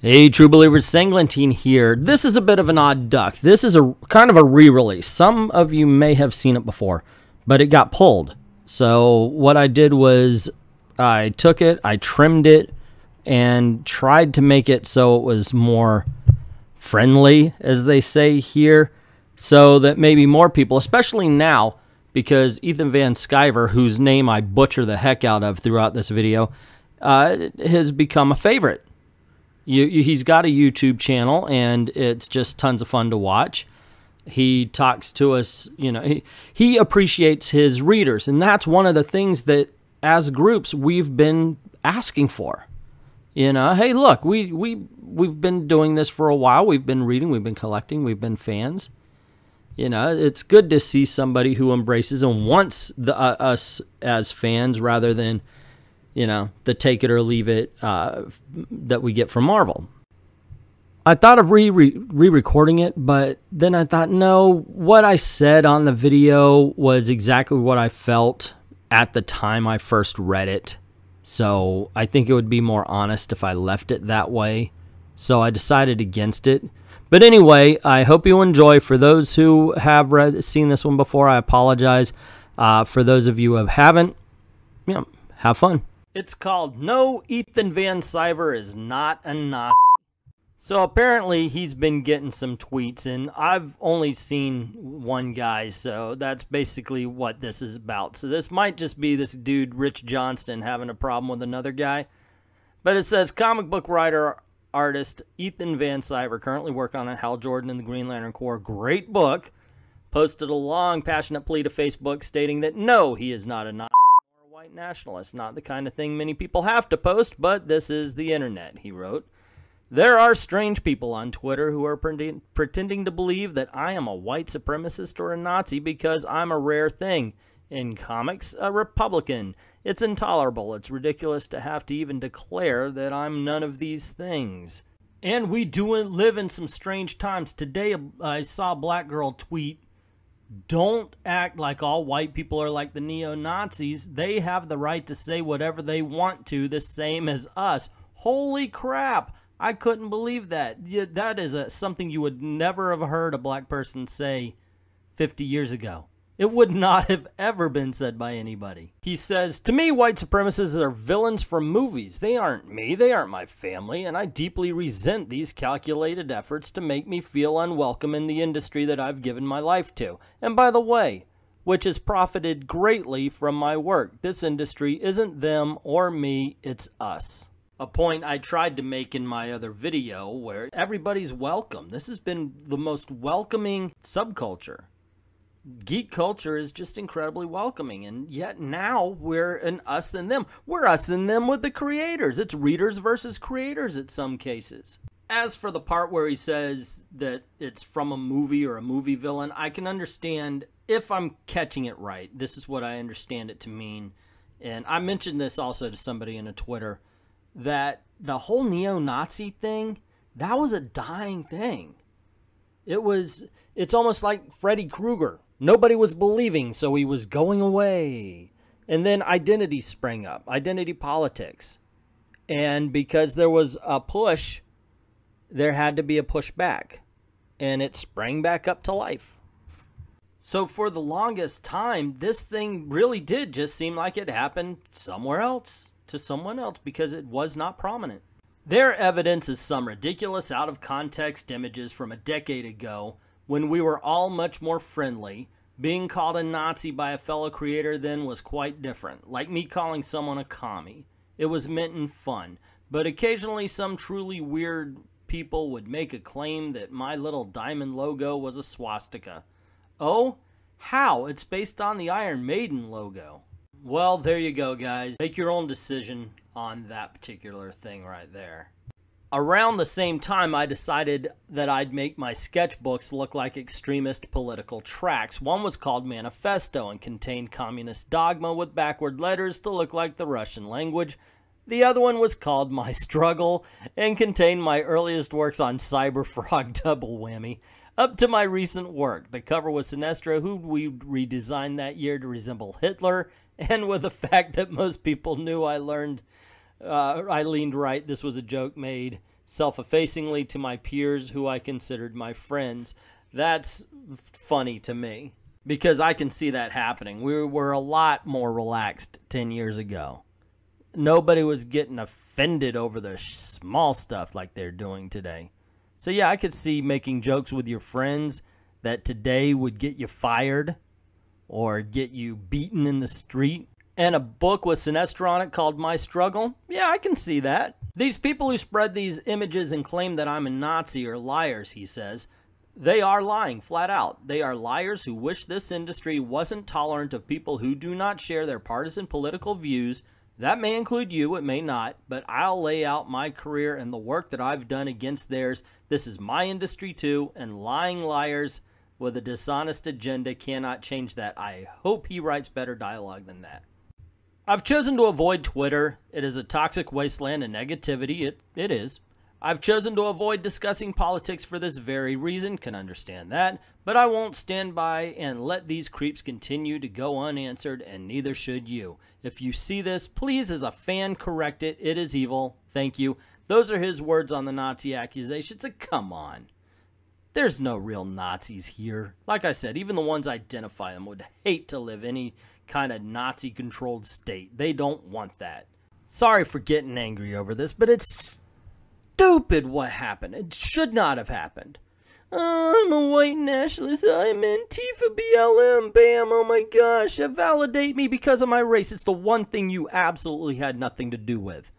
Hey true believers, Englentine here. This is a bit of an odd duck. This is a kind of a re-release. Some of you may have seen it before, but it got pulled. So what I did was I took it, I trimmed it, and tried to make it so it was more friendly, as they say here, so that maybe more people, especially now, because Ethan Van Sciver, whose name I butcher the heck out of throughout this video, has become a favorite. He's got a YouTube channel, and it's just tons of fun to watch. He talks to us, you know, he appreciates his readers, and that's one of the things that, as groups, we've been asking for. You know, hey, look, we've been doing this for a while. We've been reading, we've been collecting, we've been fans. You know, it's good to see somebody who embraces and wants us as fans rather than, you know, the take it or leave it that we get from Marvel. I thought of re-recording it, but then I thought, no, what I said on the video was exactly what I felt at the time I first read it. So I think it would be more honest if I left it that way. So I decided against it. But anyway, I hope you enjoy. For those who have seen this one before, I apologize. For those of you who haven't, you know, have fun. It's called No, Ethan Van Sciver is Not a Nazi. So apparently he's been getting some tweets, and I've only seen one guy, so that's basically what this is about. So this might just be this dude, Rich Johnston, having a problem with another guy. But it says, comic book writer, artist Ethan Van Sciver, currently working on Hal Jordan and the Green Lantern Corps. Great book. Posted a long, passionate plea to Facebook stating that no, he is not a Nazi. White nationalist, not the kind of thing many people have to post, but this is the internet, he wrote. There are strange people on Twitter who are pretending to believe that I am a white supremacist or a Nazi because I'm a rare thing. In comics, a Republican. It's intolerable. It's ridiculous to have to even declare that I'm none of these things. And we do live in some strange times. Today, I saw a black girl tweet, don't act like all white people are like the neo-Nazis. They have the right to say whatever they want to, the same as us. Holy crap. I couldn't believe that. That is something you would never have heard a black person say 50 years ago. It would not have ever been said by anybody. He says, to me, white supremacists are villains from movies. They aren't me. They aren't my family. And I deeply resent these calculated efforts to make me feel unwelcome in the industry that I've given my life to. And by the way, which has profited greatly from my work. This industry isn't them or me, it's us. A point I tried to make in my other video where everybody's welcome. This has been the most welcoming subculture. Geek culture is just incredibly welcoming, and yet now we're an us and them. We're us and them with the creators. It's readers versus creators in some cases. As for the part where he says that it's from a movie or a movie villain, I can understand if I'm catching it right. This is what I understand it to mean. And I mentioned this also to somebody in a Twitter, that the whole neo-Nazi thing, that was a dying thing. It's almost like Freddy Krueger. Nobody was believing, so he was going away. And then identity sprang up, identity politics. And because there was a push, there had to be a pushback. And it sprang back up to life. So for the longest time, this thing really did just seem like it happened somewhere else, to someone else, because it was not prominent. Their evidence is some ridiculous out-of-context images from a decade ago, when we were all much more friendly. Being called a Nazi by a fellow creator then was quite different, like me calling someone a commie. It was meant in fun, but occasionally some truly weird people would make a claim that my little diamond logo was a swastika. Oh, how? It's based on the Iron Maiden logo. Well, there you go, guys. Make your own decision on that particular thing right there. Around the same time, I decided that I'd make my sketchbooks look like extremist political tracts. One was called Manifesto and contained communist dogma with backward letters to look like the Russian language. The other one was called My Struggle and contained my earliest works on Cyberfrog, double whammy, up to my recent work. The cover was Sinestro, who we redesigned that year to resemble Hitler, and with the fact that most people knew I leaned right, this was a joke made self-effacingly to my peers who I considered my friends. That's funny to me because I can see that happening. We were a lot more relaxed 10 years ago. Nobody was getting offended over the small stuff like they're doing today. So yeah, I could see making jokes with your friends that today would get you fired or get you beaten in the street. And a book with Sinestro on it called My Struggle? Yeah, I can see that. These people who spread these images and claim that I'm a Nazi are liars, he says. They are lying, flat out. They are liars who wish this industry wasn't tolerant of people who do not share their partisan political views. That may include you, it may not, but I'll lay out my career and the work that I've done against theirs. This is my industry too, and lying liars with a dishonest agenda cannot change that. I hope he writes better dialogue than that. I've chosen to avoid Twitter. It is a toxic wasteland of negativity. It is. I've chosen to avoid discussing politics for this very reason, can understand that, but I won't stand by and let these creeps continue to go unanswered, and neither should you. If you see this, please as a fan correct it. It is evil. Thank you. Those are his words on the Nazi accusations. Come on. There's no real Nazis here. Like I said, even the ones identify them would hate to live any kind of Nazi-controlled state. They don't want that. Sorry for getting angry over this, but it's stupid what happened. It should not have happened. I'm a white nationalist. I'm Antifa BLM. Bam. Oh my gosh. Validate me because of my race. It's the one thing you absolutely had nothing to do with.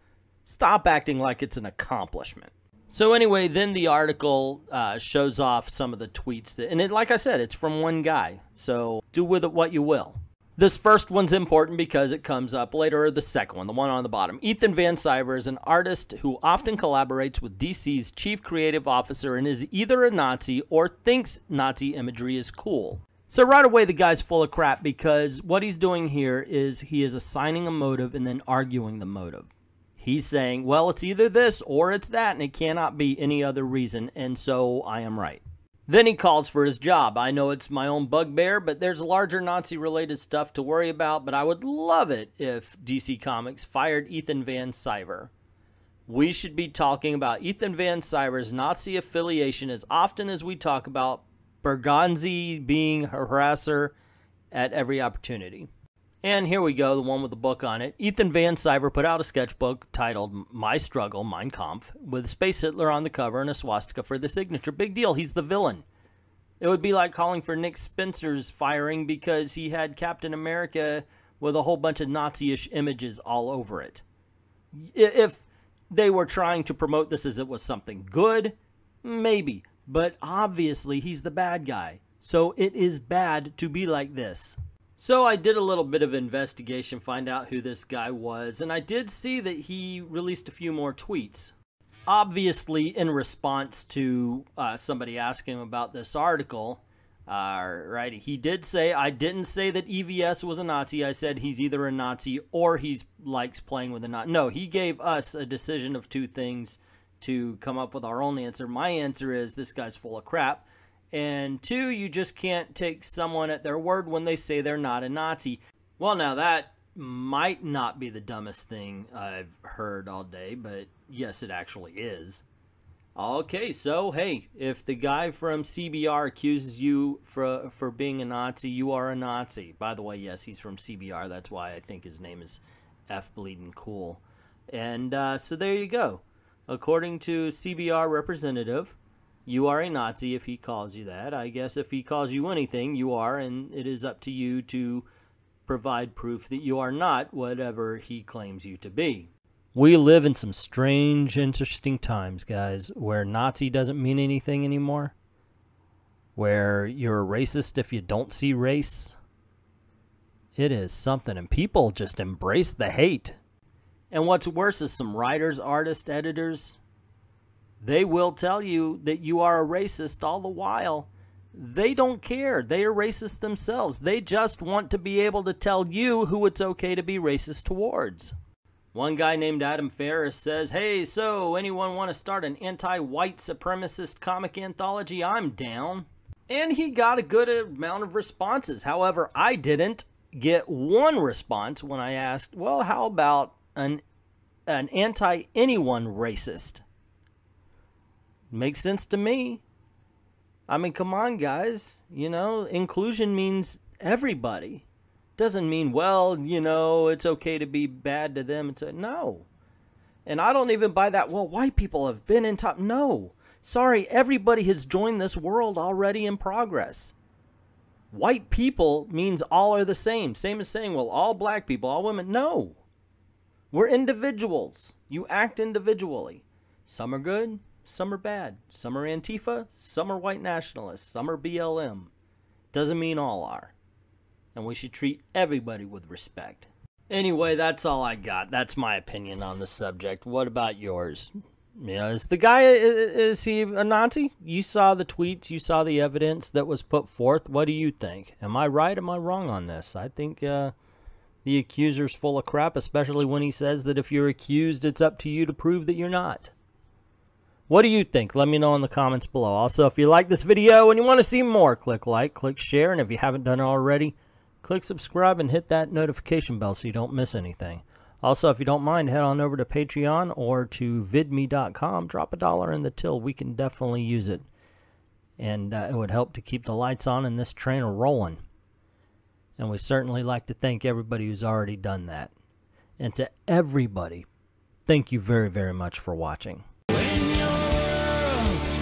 Stop acting like it's an accomplishment. So anyway, then the article shows off some of the tweets. Like I said, it's from one guy. So do with it what you will. This first one's important because it comes up later, or the second one, the one on the bottom. Ethan Van Sciver is an artist who often collaborates with DC's chief creative officer and is either a Nazi or thinks Nazi imagery is cool. So right away, the guy's full of crap because what he's doing here is he is assigning a motive and then arguing the motive. He's saying, well, it's either this or it's that, and it cannot be any other reason, and so I am right. Then he calls for his job. I know it's my own bugbear, but there's larger Nazi-related stuff to worry about, but I would love it if DC Comics fired Ethan Van Sciver. We should be talking about Ethan Van Sciver's Nazi affiliation as often as we talk about Berganzi being a harasser at every opportunity. And here we go, the one with the book on it. Ethan Van Sciver put out a sketchbook titled My Struggle, Mein Kampf, with Space Hitler on the cover and a swastika for the signature. Big deal, he's the villain. It would be like calling for Nick Spencer's firing because he had Captain America with a whole bunch of Nazi-ish images all over it. If they were trying to promote this as it was something good, maybe. But obviously he's the bad guy. So it is bad to be like this. So I did a little bit of investigation, find out who this guy was, and I did see that he released a few more tweets. Obviously in response to somebody asking him about this article, right, he did say, I didn't say that EVS was a Nazi, I said he's either a Nazi or he likes playing with a Nazi. No, he gave us a decision of two things to come up with our own answer. My answer is this guy's full of crap. And two, you just can't take someone at their word when they say they're not a Nazi. Well, now that might not be the dumbest thing I've heard all day, but yes, it actually is. Okay, so hey, if the guy from CBR accuses you for being a Nazi, you are a Nazi. By the way, yes, he's from CBR. That's why I think his name is F bleeding cool. And so there you go. According to CBR representative, you are a Nazi if he calls you that. I guess if he calls you anything, you are, and it is up to you to provide proof that you are not whatever he claims you to be. We live in some strange, interesting times, guys, where Nazi doesn't mean anything anymore. Where you're a racist if you don't see race. It is something, and people just embrace the hate. And what's worse is some writers, artists, editors, they will tell you that you are a racist all the while. They don't care. They are racist themselves. They just want to be able to tell you who it's okay to be racist towards. One guy named Adam Ferris says, hey, so anyone want to start an anti-white supremacist comic anthology? I'm down. And he got a good amount of responses. However, I didn't get one response when I asked, well, how about an anti-anyone racist? Makes sense to me. I mean, come on, guys. You know, inclusion means everybody. Doesn't mean, well, you know, it's okay to be bad to them. No. And I don't even buy that, well, white people have been in top. No. Sorry, everybody has joined this world already in progress. White people means all are the same. Same as saying, well, all black people, all women. No. We're individuals. You act individually. Some are good, some are bad. Some are Antifa, some are white nationalists, some are BLM. Doesn't mean all are. And we should treat everybody with respect. Anyway, that's all I got. That's my opinion on the subject. What about yours? You know, is the guy, is he a Nazi? You saw the tweets, you saw the evidence that was put forth. What do you think? Am I right? Am I wrong on this? I think the accuser's full of crap, especially when he says that if you're accused, it's up to you to prove that you're not. What do you think? Let me know in the comments below. Also, if you like this video and you want to see more, click like, click share, and if you haven't done it already, click subscribe and hit that notification bell so you don't miss anything. Also, if you don't mind, head on over to Patreon or to VIDME.com. Drop $1 in the till. We can definitely use it. And it would help to keep the lights on and this train rolling. And we certainly like to thank everybody who's already done that. And to everybody, thank you very, very much for watching. When your world's